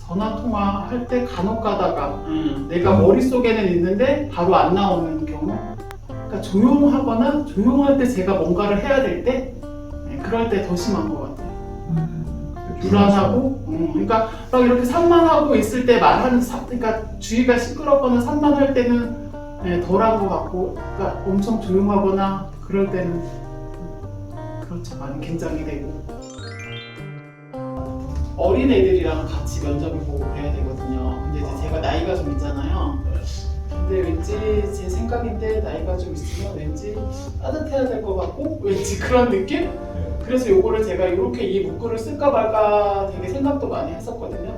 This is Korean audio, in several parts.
전화 통화할 때 간혹 가다가 내가 머릿속에는 있는데 바로 안 나오는 경우, 그러니까 조용하거나 조용할 때 제가 뭔가를 해야 될 때, 그럴 때 더 심한 것 같아요. 불안하고, 그러니까 막 이렇게 산만하고 있을 때 말하는, 그러니까 주위가 시끄럽거나 산만할 때는 덜한 것 같고, 그러니까 엄청 조용하거나 그럴 때는 그렇죠, 많이 긴장이 되고. 어린 애들이랑 같이 면접을 보고 그래야 되거든요. 근데 이제 제가 나이가 좀 있잖아요. 근데 왠지 제 생각인데 나이가 좀 있으면 왠지 따뜻해야 될 것 같고 왠지 그런 느낌? 그래서 요거를 제가 이렇게 이 문구를 쓸까 말까 되게 생각도 많이 했었거든요.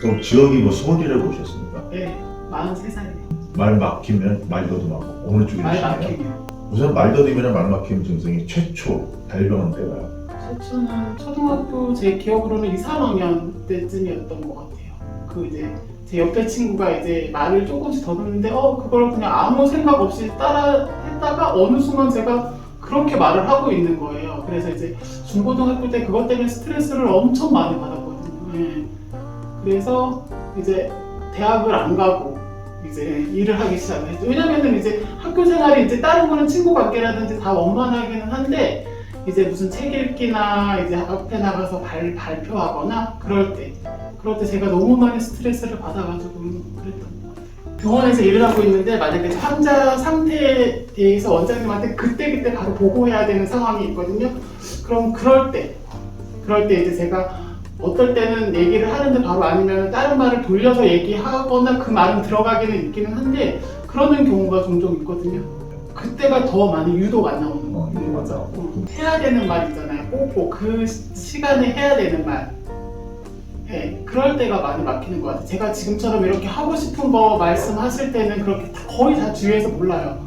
또 지역이 뭐 서울이라고 오셨습니까? 네, 43살이에요. 말 막히면 말더듬하고 어느 쪽이 말 시나요? 막히면. 우선 말더듬이나 말 막힘 증상이 최초 발병한 때가요. 최초는 초등학교 제 기억으로는 2, 3학년 때쯤이었던 것 같아요. 그 이제 제 옆에 친구가 이제 말을 조금씩 더듬는데 그걸 그냥 아무 생각 없이 따라 했다가 어느 순간 제가 그렇게 말을 하고 있는 거예요. 그래서 이제 중고등학교 때 그것 때문에 스트레스를 엄청 많이 받았거든요. 그래서 이제 대학을 안 가고 이제 일을 하기 시작했죠. 왜냐면은 이제 학교 생활이 이제 다른 거는 친구 관계라든지 다 원만하기는 한데 이제 무슨 책 읽기나 이제 앞에 나가서 발표하거나 그럴 때 제가 너무 많이 스트레스를 받아가지고 그랬던 것 같아요. 병원에서 일을 하고 있는데 만약에 환자 상태에 대해서 원장님한테 그때 바로 보고해야 되는 상황이 있거든요. 그럼 그럴 때 이제 제가 어떨 때는 얘기를 하는데 바로 아니면 다른 말을 돌려서 얘기하거나 그 말은 들어가기는 있기는 한데 그러는 경우가 종종 있거든요. 그때가 더 많이 유독 안 나오는 거죠. 해야 되는 말 있잖아요. 꼭 그 시간에 해야 되는 말. 그럴 때가 많이 막히는 것 같아요. 제가 지금처럼 이렇게 하고 싶은 거 말씀하실 때는 그렇게 거의 다 주위에서 몰라요.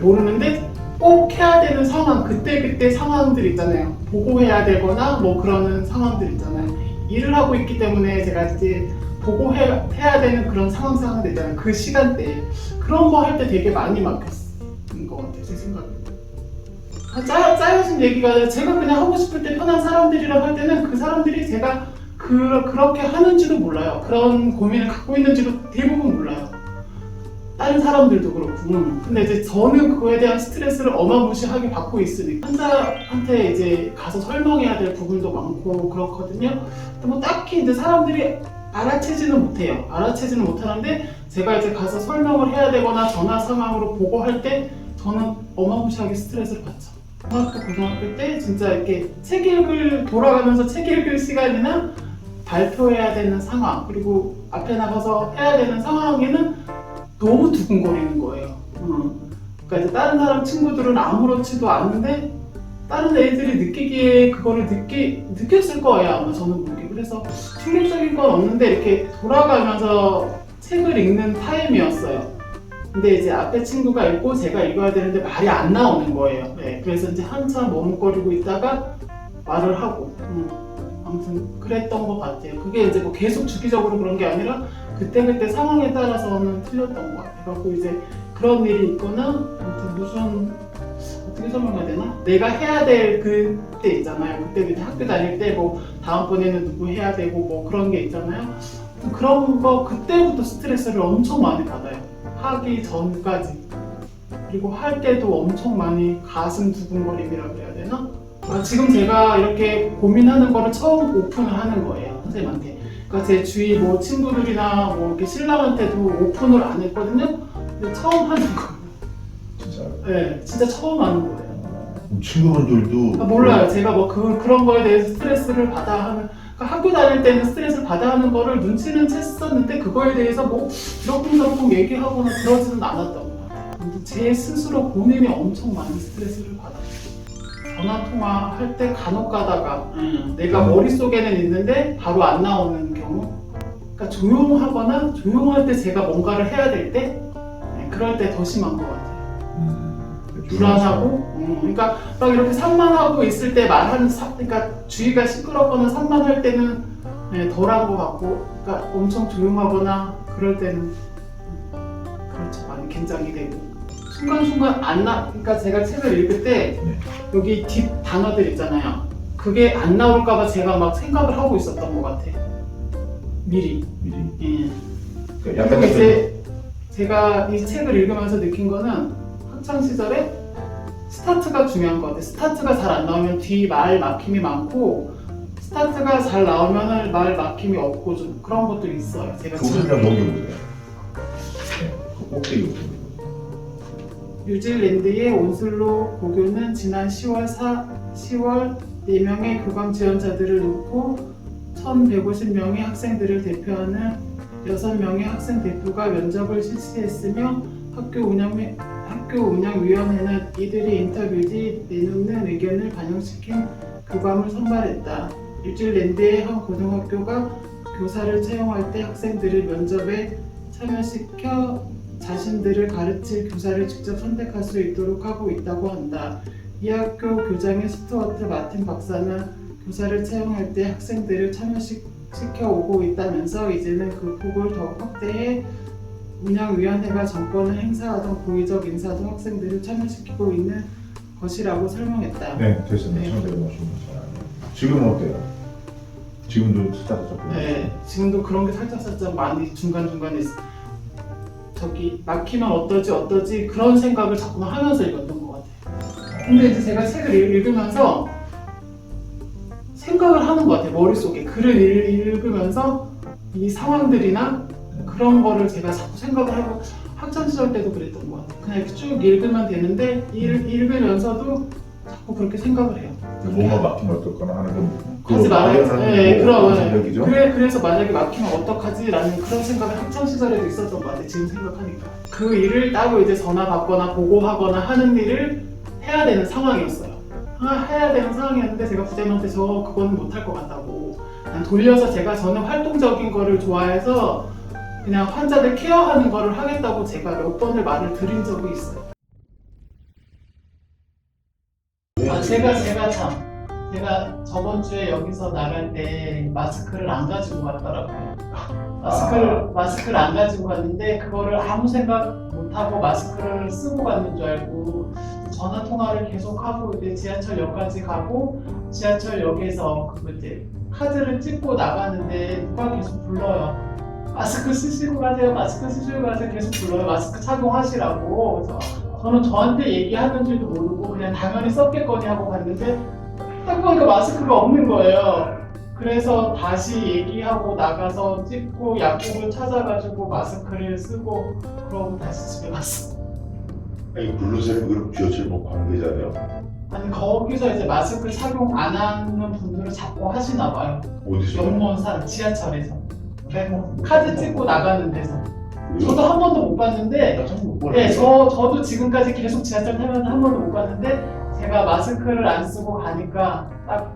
모르는데 꼭 해야 되는 상황, 그때 상황들 있잖아요. 보고해야 되거나 뭐 그러는 상황들 있잖아요. 일을 하고 있기 때문에 제가 이제 보고해야 되는 그런 상황들 있잖아요. 그 시간대에 그런 거 할 때 되게 많이 막혔던 것 같아요. 제 생각에. 짜여진 얘기가 아니라 제가 그냥 하고 싶을 때 편한 사람들이랑 할 때는 그 사람들이 제가 그렇게 하는지도 몰라요. 그런 고민을 갖고 있는지도 대부분 몰라요. 다른 사람들도 그렇고. 근데 이제 저는 그거에 대한 스트레스를 어마무시하게 받고 있으니까 환자한테 이제 가서 설명해야 될 부분도 많고 그렇거든요. 근데 뭐 딱히 이제 사람들이 알아채지는 못해요. 알아채지는 못하는데 제가 이제 가서 설명을 해야 되거나 전화 상황으로 보고할 때 저는 어마무시하게 스트레스를 받죠. 중학교, 고등학교 때 진짜 이렇게 돌아가면서 책 읽을 시간이나 발표해야 되는 상황, 그리고 앞에 나가서 해야 되는 상황에는 너무 두근거리는 거예요. 그러니까 이제 다른 사람 친구들은 아무렇지도 않은데 다른 애들이 느끼기에 그거를 느꼈을 거예요. 아마 저는 모르게. 그래서 충격적인 건 없는데 이렇게 돌아가면서 책을 읽는 타임이었어요. 근데 이제 앞에 친구가 읽고 제가 읽어야 되는데 말이 안 나오는 거예요. 그래서 이제 한참 머뭇거리고 있다가 말을 하고 아무튼 그랬던 것 같아요. 그게 이제 뭐 계속 주기적으로 그런 게 아니라 그때 상황에 따라서는 틀렸던 것 같아요. 그리고 이제 그런 일이 있거나 아무튼 어떻게 설명해야 되나? 내가 해야 될 그때 있잖아요. 그때 학교 다닐 때 뭐 다음번에는 누구 해야 되고 뭐 그런 게 있잖아요. 그런 거 그때부터 스트레스를 엄청 많이 받아요. 하기 전까지. 그리고 할 때도 엄청 많이 가슴 두근거림이라고 해야 되나? 지금 제가 이렇게 고민하는 거를 처음 오픈을 하는 거예요. 선생님한테. 그러니까 제 주위 뭐 친구들이나 뭐 이렇게 신랑한테도 오픈을 안 했거든요. 근데 처음 하는 거예요. 진짜요? 네, 진짜 처음 하는 거예요. 친구분들도 몰라요. 제가 뭐 그런 거에 대해서 스트레스를 받아 하는, 그러니까 학교 다닐 때는 스트레스를 받아 하는 거를 눈치는 챘었는데 그거에 대해서 뭐 이러쿵저러쿵 얘기하거나 그러지는 않았던 것 같아요. 제 스스로 본인이 엄청 많은 스트레스를 받아요. 전화 통화할 때 간혹 가다가 내가 머릿속에는 있는데 바로 안 나오는 경우, 그러니까 조용하거나 조용할 때 제가 뭔가를 해야 될 때 그럴 때 더 심한 것 같아요. 불안하고, 그러니까 막 이렇게 산만하고 있을 때 말하는, 그러니까 주위가 시끄럽거나 산만할 때는 네, 덜한 것 같고, 그러니까 엄청 조용하거나 그럴 때는 그렇죠, 많이 긴장이 되고 순간순간 그러니까 제가 책을 읽을 때 네. 여기 뒷 단어들 있잖아요. 그게 안 나올까봐 제가 막 생각을 하고 있었던 것 같아. 미리. 예. 그러니까 그리고 이제 제가 이 책을 읽으면서 느낀 거는 학창 시절에 스타트가 중요한 것 같아요. 스타트가 잘 안 나오면 뒤 말 막힘이 많고, 스타트가 잘 나오면 말 막힘이 없고 좀 그런 것도 있어요. 제가 그 설명 넘겨보세요. 네, 그 꼭대기 보세요. 뉴질랜드의 온슬로 고교는 지난 10월 4명의 교감 지원자들을 놓고 1,150명의 학생들을 대표하는 6명의 학생 대표가 면접을 실시했으며 학교 운영위원회는 이들이 인터뷰 뒤 내놓는 의견을 반영시킨 교감을 선발했다. 뉴질랜드의 한 고등학교가 교사를 채용할 때 학생들을 면접에 참여시켜 자신들을 가르칠 교사를 직접 선택할 수 있도록 하고 있다고 한다. 이 학교 교장의 스튜어트 마틴 박사는 교사를 채용할 때 학생들을 참여시켜 오고 있다면서 이제는 그 폭을 더욱 확대해 운영위원회가 정권을 행사하던 고위적 인사도 학생들을 참여시키고 있는 것이라고 설명했다. 네, 됐습니다. 네. 참고해 보시면 잘아요. 지금은 어때요? 지금도 스타트 잡고 네, 지금도 그런 게 살짝 많이 중간중간에 저기 막히면 어떠지 그런 생각을 자꾸만 하면서 읽었던 것 같아요. 근데 이제 제가 책을 읽으면서 생각을 하는 것 같아요. 머릿속에 글을 읽으면서 이 상황들이나 그런 거를 제가 자꾸 생각을 하고, 학창시절 때도 그랬던 것 같아요. 그냥 이렇게 쭉 읽으면 되는데 읽으면서도 자꾸 그렇게 생각을 해요. 뭐가 막히면 어떨거나 하는 건 하지 말아야지. 네, 그럼 생각이죠? 그래서 만약에 막히면 어떡하지라는 그런 생각을 학창 시절에도 있었던 것 같아요. 지금 생각하니까 그 일을 따로 이제 전화 받거나 보고하거나 하는 일을 해야 되는 상황이었어요. 해야 되는 상황이었는데 제가 부장님한테 그거는 못할 것 같다고, 그냥 돌려서 저는 활동적인 거를 좋아해서 그냥 환자들 케어하는 거를 하겠다고 제가 몇 번을 말을 드린 적이 있어요. 제가 저번 주에 여기서 나갈 때 마스크를 안 가지고 갔더라고요. 마스크를 안 가지고 갔는데 그거를 아무 생각 못 하고 마스크를 쓰고 갔는 줄 알고 전화 통화를 계속 하고 이제 지하철역까지 가고, 지하철역에서 이제 카드를 찍고 나가는데 누가 계속 불러요. 마스크 쓰시고 가세요. 계속 불러요. 마스크 착용하시라고. 그래서 저는 저한테 얘기하는 줄도 모르고 그냥 당연히 썼겠거니 하고 갔는데 딱 보니까 마스크가 없는 거예요. 그래서 다시 얘기하고 나가서 찍고 약국을 찾아가지고 마스크를 쓰고 그러고 다시 집에 갔어. 아니 블루셀은 그럼 지하철 뭐 관계자네요? 아니 거기서 이제 마스크 착용 안 하는 분들을 자꾸 하시나 봐요. 어디서? 영무원 사람 지하철에서. 카드 찍고 나가는 데서. 저도 한 번도 못 봤는데, 네, 저도 지금까지 계속 지하철 타면 한 번도 못 봤는데, 제가 마스크를 안 쓰고 가니까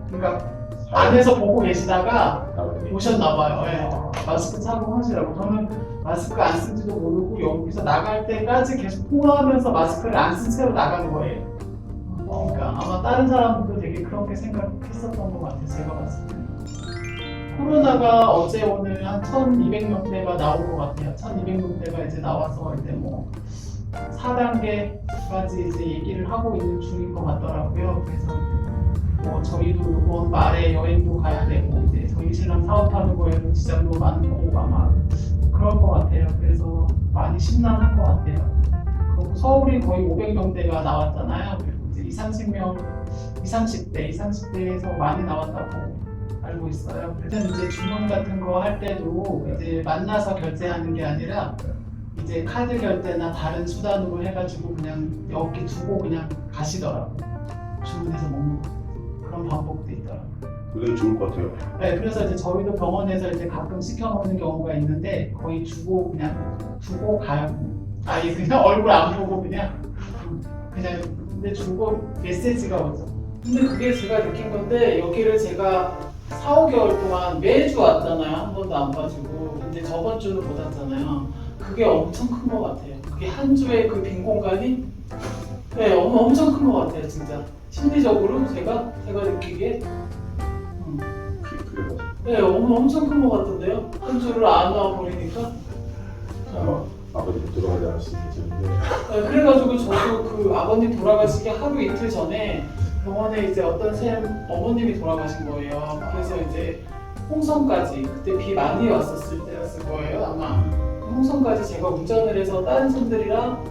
그러니까 안에서 보고 계시다가 오셨나 봐요. 네. 마스크 착용하시라고. 저는 마스크 안 쓴지도 모르고 여기서 나갈 때까지 계속 통화하면서 마스크를 안 쓴 채로 나간 거예요. 그러니까 아마 다른 사람들도 되게 그렇게 생각했었던 것 같아요. 제가 봤을 때. 코로나가 어제 오늘 한 1,200명대가 나온 것 같아요. 1,200명대가 이제 나와서 이제 뭐 4단계까지 이제 얘기를 하고 있는 중인 것 같더라고요. 그래서 뭐 저희도 이번 말에 여행도 가야 되고 이제 저희 신랑 사업하는 거에도 지장도 많은 거고 아마 그럴 것 같아요. 그래서 많이 심란한 것 같아요. 그리고 서울이 거의 500명대가 나왔잖아요. 그리고 이제 20, 30대에서 많이 나왔다고 알고 있어요. 그래서 이제 주문 같은 거 할 때도 이제 만나서 결제하는 게 아니라 이제 카드 결제나 다른 수단으로 해가지고 그냥 여기 두고 그냥 가시더라고요. 주문해서 먹는 그런 방법도 있더라고요. 그게 좋을 것 같아요. 네, 그래서 이제 저희도 병원에서 이제 가끔 시켜 먹는 경우가 있는데 거의 두고 가요. 아예 그냥 얼굴 안 보고 그냥 근데 주고 메시지가 오죠. 근데 그게 제가 느낀 건데 여기를 제가 4, 5개월 동안 매주 왔잖아요. 한 번도 안 봐주고. 근데 저번 주는 못 왔잖아요. 그게 엄청 큰 것 같아요. 그게 한 주에 그 빈 공간이 네, 엄청 큰 것 같아요, 진짜. 심리적으로 제가 느끼기에. 그래가지고 네, 엄청 큰 것 같은데요? 한 줄을 안 와 버리니까. 아버님 돌아가지 않았으면 네, 그래가지고 저도 그 아버님 돌아가시기 하루 이틀 전에 병원에 이제 어떤 어머님이 돌아가신 거예요. 그래서 이제 홍성까지, 그때 비 많이 왔었을 때였을 거예요, 아마. 홍성까지 제가 운전을 해서 다른 손들이랑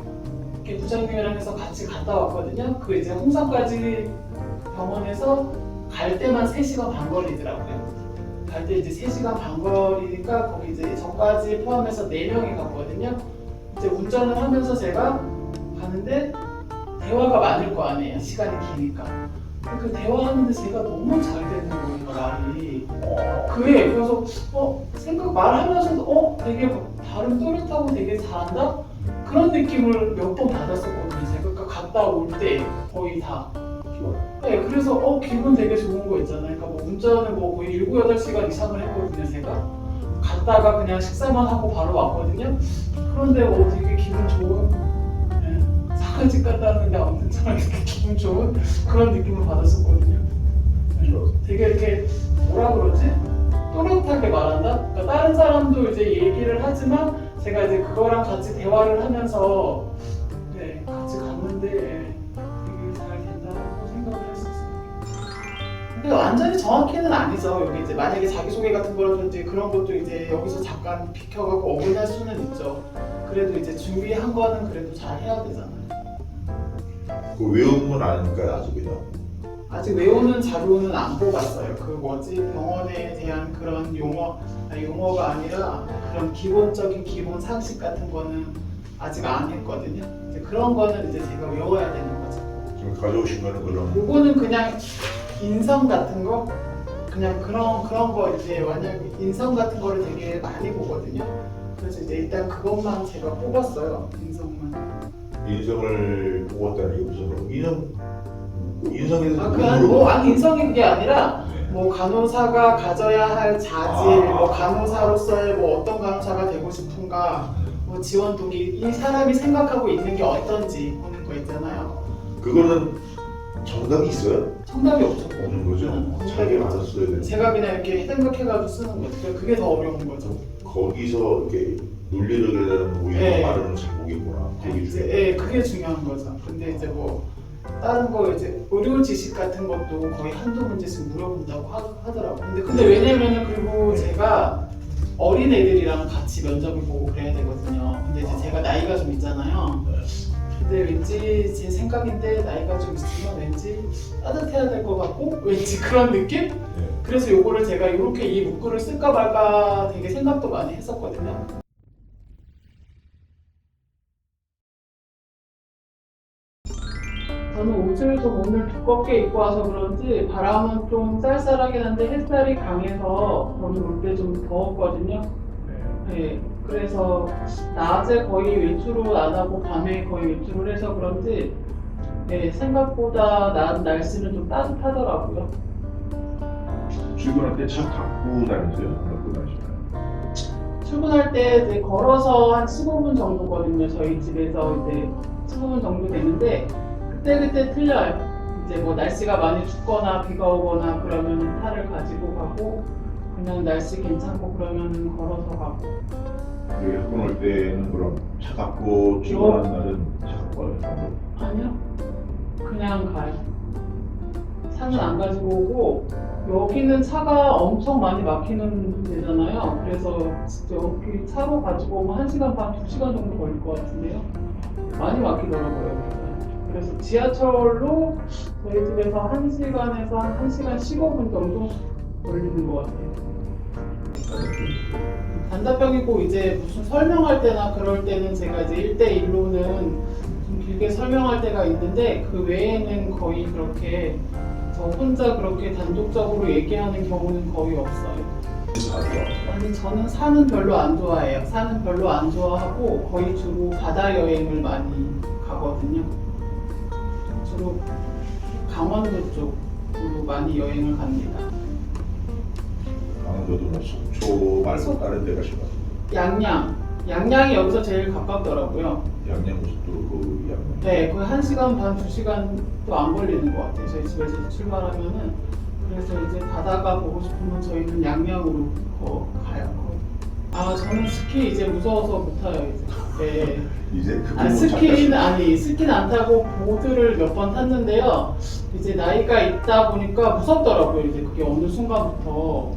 이렇게 부장님이랑 해서 같이 갔다 왔거든요. 그 이제 홍성까지 병원에서 갈 때만 3시간 반 걸리더라고요. 갈 때 이제 3시간 반 거리니까 거기 이제 저까지 포함해서 4명이 갔거든요. 이제 운전을 하면서 제가 가는데 대화가 많을 거 아니에요. 시간이 기니까. 그 대화하는데 제가 너무 잘 되는 거예요, 말이. 그래서 말하면서도 되게 발음 또렷하고 되게 잘한다? 그런 느낌을 몇 번 받았었거든요. 제가 그러니까 갔다 올 때 거의 다. 네, 그래서 기분 되게 좋은 거 있잖아요. 그러니까 뭐 운전을 거의 7, 8시간 이상을 했거든요, 제가. 갔다가 그냥 식사만 하고 바로 왔거든요. 그런데 되게 기분 좋은, 상가집 갔다 왔는데 아무튼 정말 되게 기분 좋은 그런 느낌을 받았었거든요. 되게 이렇게 뭐라 그러지? 또렷하게 말한다? 그러니까 다른 사람도 이제 얘기를 하지만 제가 이제 그거랑 같이 대화를 하면서 같이 갔는데 되게 잘 된다고 생각을 했었어요. 근데 완전히 정확히는 아니죠. 여기 이제 만약에 자기소개 같은 거라든지 그런 것도 이제 여기서 잠깐 비켜가고 어긋날 수는 있죠. 그래도 이제 준비한 거는 그래도 잘 해야 되잖아요. 그 외운 건 아니니까 아직 그냥 아직 외우는 자료는 안 뽑았어요. 그 병원에 대한 그런 용어가 아니라 그런 기본적인 기본 상식 같은 거는 아직 안 했거든요. 이제 그런 거는 이제 제가 외워야 되는 거죠. 지금 가져오신 거는 그럼 요거는 그냥 인성 같은 거, 그냥 그런 거 이제 만약에 인성 같은 거를 되게 많이 보거든요. 그래서 이제 일단 그것만 제가 뽑았어요. 인성만. 인성을 뽑았다는 게 무슨 인성에서 인성이 그게 아니라 뭐 간호사가 가져야 할 자질, 뭐 간호사로서의 뭐 어떤 간호사가 되고 싶은가, 뭐 지원 동기, 이 사람이 생각하고 있는 게 어떤지 보는 거 있잖아요. 그거는 정답이 있어요? 정답이 없죠. 없는 거죠? 자기가 알아서 써야 되는 제가 그냥 이렇게 생각해가지고 쓰는 거죠. 그게 더 어려운 거죠. 거기서 이렇게 논리를 내는 우리가 말하는 제목이구나. 그게 중요한 거죠. 근데 이제 뭐 다른 거 이제 의료 지식 같은 것도 거의 한두 문제씩 물어본다고 하더라고요. 근데 왜냐면은 그리고 제가 어린 애들이랑 같이 면접을 보고 그래야 되거든요. 근데 이제 제가 나이가 좀 있잖아요. 근데 왠지 제 생각인데 나이가 좀 있으면 왠지 따뜻해야 될 것 같고 왠지 그런 느낌? 그래서 요거를 제가 이렇게 이 문구를 쓸까 말까 되게 생각도 많이 했었거든요. 저는 옷을 좀 오늘 두껍게 입고 와서 그런지 바람은 좀 쌀쌀하긴 한데 햇살이 강해서 오늘 올 때 좀 더웠거든요. 네, 그래서 낮에 거의 외출을 안 하고 밤에 거의 외출을 해서 그런지 생각보다 날씨는 좀 따뜻하더라고요. 출근할 때 차 갖고 다니세요? 갖고 다니시나요? 출근할 때 이제 걸어서 한 15분 정도거든요. 저희 집에서 이제 15분 정도 되는데 그때 틀려요. 이제 뭐 날씨가 많이 춥거나 비가 오거나 그러면 차를 가지고 가고 그냥 날씨 괜찮고 그러면 걸어서 가고. 여기 학원 올 때는 그럼 차 갖고 출근하는 날은 차 갖고 와요? 아니요. 그냥 가요. 차는 안 가지고 오고 여기는 차가 엄청 많이 막히는 데잖아요. 그래서 여기 차로 가지고 오면 1시간 반, 2시간 정도 걸릴 것 같은데요. 많이 막히더라고요. 여기가. 그래서 지하철로 저희 집에서 1시간에서 한 1시간 15분 정도 걸리는 것 같아요. 단답형이고 이제 무슨 설명할 때나 그럴 때는 제가 이제 1대1로는 좀 길게 설명할 때가 있는데 그 외에는 거의 그렇게 저 혼자 그렇게 단독적으로 얘기하는 경우는 거의 없어요. 아니 저는 산은 별로 안 좋아해요. 산은 별로 안 좋아하고 거의 주로 바다 여행을 많이 가거든요. 주로 강원도 쪽으로 많이 여행을 갑니다. 강원도도 뭐 속초 말고 다른 데 가신 것 같아요. 양양이 여기서 제일 가깝더라고요. 양양고속도로 그 양양. 네, 거의 1시간 반, 2시간도 안 걸리는 것 같아요. 저희 집에서 출발하면은. 그래서 이제 바다가 보고 싶으면 저희는 양양으로 가요. 아, 저는 스키 이제 무서워서 못 타요, 이제. 네. 이제 그거 아, 스키는 안 타고 보드를 몇 번 탔는데요. 이제 나이가 있다 보니까 무섭더라고요. 이제 그게 어느 순간부터.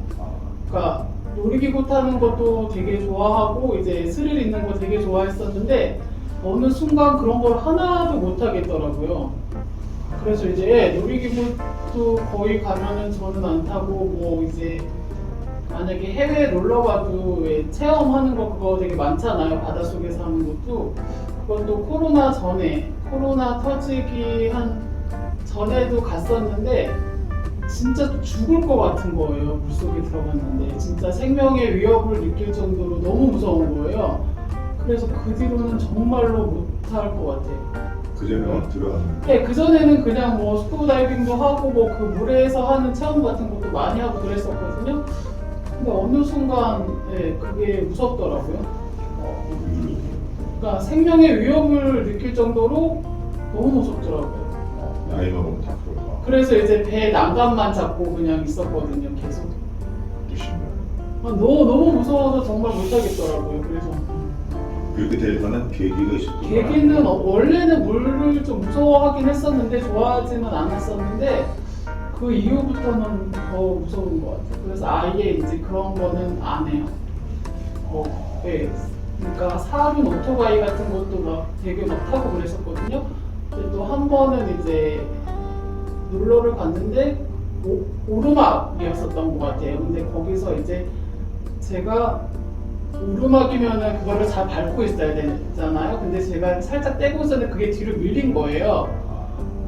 그러니까 놀이기구 타는 것도 되게 좋아하고 이제 스릴 있는 거 되게 좋아했었는데 어느 순간 그런 걸 하나도 못 하겠더라고요. 그래서 이제 놀이기구도 거의 가면은 저는 안 타고 뭐 이제 만약에 해외 놀러 가도 왜 체험하는 거 그거 되게 많잖아요. 바닷속에서 하는 것도. 그것도 코로나 터지기 한 전에도 갔었는데 진짜 죽을 것 같은 거예요. 물속에 들어갔는데 진짜 생명의 위협을 느낄 정도로 너무 무서운 거예요. 그래서 그 뒤로는 정말로 못할 것 같아요. 그전에 들어갔는데. 네, 그전에는 그냥 뭐 스쿠버 다이빙도 하고 뭐 그 물에서 하는 체험 같은 것도 많이 하고 그랬었거든요. 근데 어느 순간 그게 무섭더라고요. 그러니까 생명의 위협을 느낄 정도로 너무 무섭더라고요. 나이 먹으면 다 그럴까. 그래서 이제 배 난간만 잡고 그냥 있었거든요, 계속. 드시면. 너무 무서워서 정말 못하겠더라고요. 그래서 그렇게 될 만한 계기가 있었던 계기는 원래는 물을 좀 무서워하긴 했었는데 좋아하지는 않았었는데 그 이후부터는 더 무서운 것 같아요. 그래서 아예 이제 그런 거는 안 해요. 네. 그러니까 사륜 오토바이 같은 것도 막 되게 막 타고 그랬었거든요. 근데 또 한 번은 이제 놀러를 갔는데 오르막이었었던 것 같아요. 근데 거기서 이제 제가 오르막이면은 그거를 잘 밟고 있어야 되잖아요. 근데 제가 살짝 떼고 있었는데 그게 뒤로 밀린 거예요.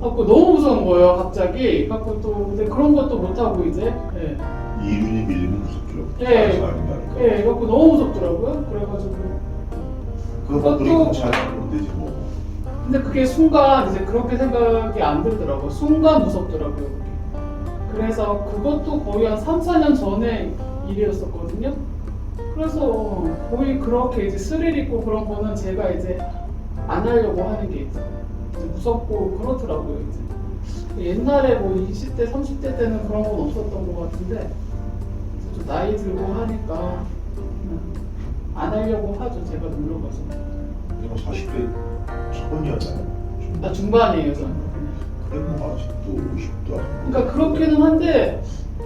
갖고 너무 무서운 거예요, 갑자기. 갖고 또 근데 그런 것도 못 하고 이제. 네. 이륜이 밀리면 무섭죠. 네. 아닌다니까. 네, 갖고 너무 무섭더라고요. 그래가지고. 그거 그것도- 브레이크 잘 하면 되지 뭐. 근데 그게 순간 이제 그렇게 생각이 안 들더라고요. 순간 무섭더라고요. 그게. 그래서 그것도 거의 한 3, 4년 전에 일이었었거든요. 그래서 거의 그렇게 이제 스릴 있고 그런 거는 제가 이제 안 하려고 하는 게 있죠. 이제 무섭고 그렇더라고요. 이제 옛날에 뭐 20대, 30대 때는 그런 건 없었던 것 같은데 이제 좀 나이 들고 하니까 안 하려고 하죠. 제가 놀러 가서. 그냥 40대 초반이었잖아요. 나 중반이에요, 저는. 그래 뭐 아직도 50도 아니고. 그러니까 그렇기는 한데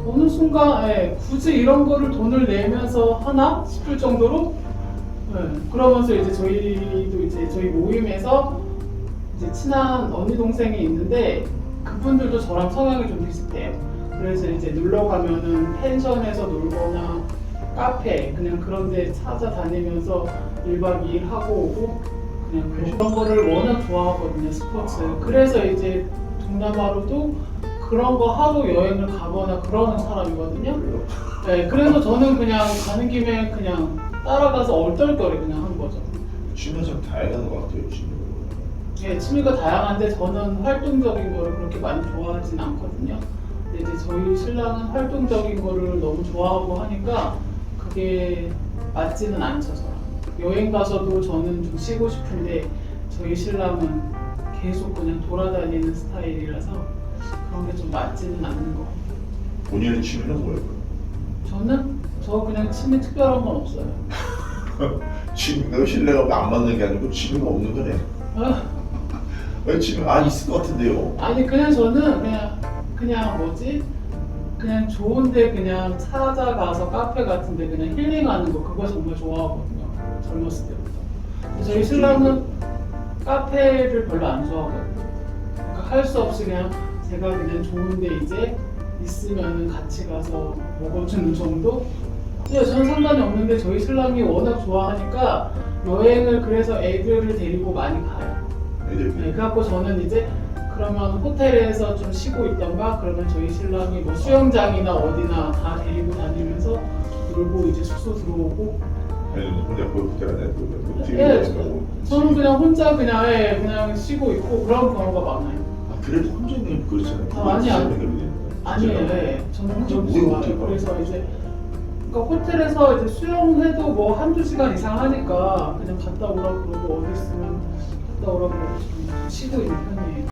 어느 순간 굳이 이런 거를 돈을 내면서 하나 싶을 정도로 그러면서 이제 저희도 이제 저희 모임에서 이제 친한 언니 동생이 있는데 그분들도 저랑 성향이 좀 비슷해요. 그래서 이제 놀러 가면은 펜션에서 놀거나 카페 그냥 그런 데 찾아다니면서 1박 2일 하고 오고 그냥 그런 거를 워낙 좋아하거든요, 스포츠. 그래서 이제 동남아로도 그런 거 하러 여행을 가거나 그러는 사람이거든요. 네, 그래서 저는 그냥 가는 김에 그냥 따라가서 얼떨결에 그냥 한 거죠. 취미가 참 다양한 것 같아요. 취미가. 예, 취미가 다양한데 저는 활동적인 거를 그렇게 많이 좋아하진 않거든요. 근데 이제 저희 신랑은 활동적인 거를 너무 좋아하고 하니까 그게 맞지는 않죠, 저랑. 여행 가서도 저는 좀 쉬고 싶은데 저희 신랑은 계속 그냥 돌아다니는 스타일이라서 그런 게 좀 맞지는 않는 것 같아요. 본인의 취미는 뭐예요? 저 그냥 취미 특별한 건 없어요. 취미가 신뢰가 안 맞는 게 아니고 취미가 없는 거네. 왜 취미가 있을 것 같은데요? 아니 그냥 저는 그냥 뭐지? 그냥 좋은데 그냥 찾아가서 카페 같은데 그냥 힐링하는 거 그거 정말 좋아하거든요. 젊었을 때부터. 근데 저희 신랑은 카페를 별로 안 좋아하거든요. 그러니까 할 수 없이 그냥 제가 그냥 좋은데 이제 있으면은 같이 가서 먹어주는 정도? 근데 저는 상관이 없는데 저희 신랑이 워낙 좋아하니까 여행을 그래서 애들을 데리고 많이 가요. 애들. 네, 그래갖고 저는 이제 그러면 호텔에서 좀 쉬고 있던가 그러면 저희 신랑이 뭐 수영장이나 어디나 다 데리고 다니면서 놀고 이제 숙소 들어오고 아니면 혼자 호텔 안에 또 TV 예, 보고. 저는 그냥 혼자 그냥 쉬고 있고 그런 경우가 많아요. 그래도 혼자는 그렇잖아요. 아니야. 그렇지 않은 게 아니에요. 예. 저는 그런 거 왜 좋아해요. 어떻게 그래서 이제 그러니까 호텔에서 이제 수영해도 뭐 한두 시간 이상 하니까 그냥 갔다 오라고 그러고 어디 있으면 갔다 오라고 좀 쉬고 있는 편이에요.